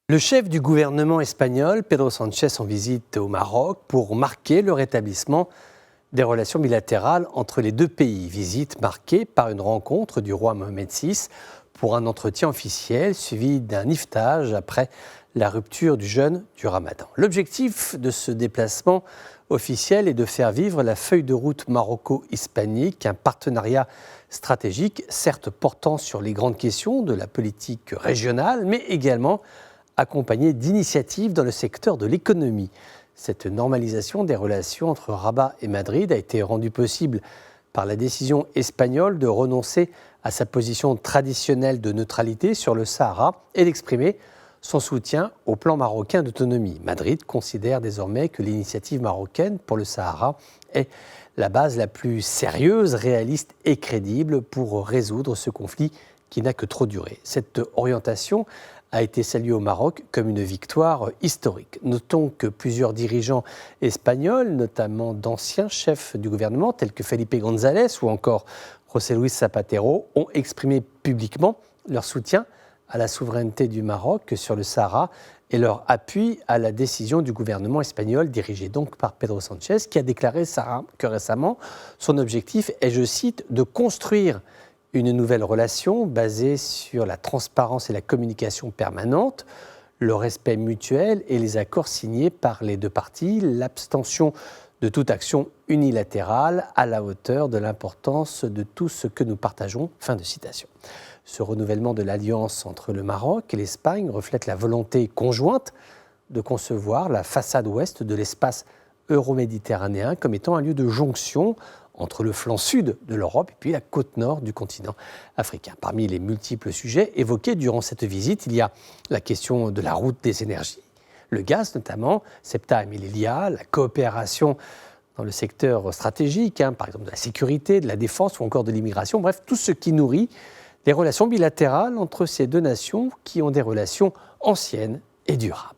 Le chef du gouvernement espagnol, Pedro Sánchez, en visite au Maroc pour marquer le rétablissement des relations bilatérales entre les deux pays. Visite marquée par une rencontre du roi Mohamed VI pour un entretien officiel suivi d'un iftage après la rupture du jeûne du Ramadan. L'objectif de ce déplacement officiel est de faire vivre la feuille de route maroco-hispanique, un partenariat stratégique, certes portant sur les grandes questions de la politique régionale, mais également accompagné d'initiatives dans le secteur de l'économie. Cette normalisation des relations entre Rabat et Madrid a été rendue possible par la décision espagnole de renoncer à sa position traditionnelle de neutralité sur le Sahara et d'exprimer son soutien au plan marocain d'autonomie. Madrid considère désormais que l'initiative marocaine pour le Sahara est la base la plus sérieuse, réaliste et crédible pour résoudre ce conflit qui n'a que trop duré. Cette orientation a été saluée au Maroc comme une victoire historique. Notons que plusieurs dirigeants espagnols, notamment d'anciens chefs du gouvernement tels que Felipe González ou encore José Luis Zapatero, ont exprimé publiquement leur soutien à la souveraineté du Maroc sur le Sahara et leur appui à la décision du gouvernement espagnol dirigé donc par Pedro Sánchez, qui a déclaré que récemment son objectif est, je cite, de construire une nouvelle relation basée sur la transparence et la communication permanente, le respect mutuel et les accords signés par les deux parties, l'abstention de toute action unilatérale à la hauteur de l'importance de tout ce que nous partageons. Fin de citation. Ce renouvellement de l'alliance entre le Maroc et l'Espagne reflète la volonté conjointe de concevoir la façade ouest de l'espace euro-méditerranéen comme étant un lieu de jonction entre le flanc sud de l'Europe et puis la côte nord du continent africain. Parmi les multiples sujets évoqués durant cette visite, il y a la question de la route des énergies, le gaz notamment, Ceuta et Melilla, la coopération dans le secteur stratégique, par exemple de la sécurité, de la défense ou encore de l'immigration, bref, tout ce qui nourrit les relations bilatérales entre ces deux nations qui ont des relations anciennes et durables.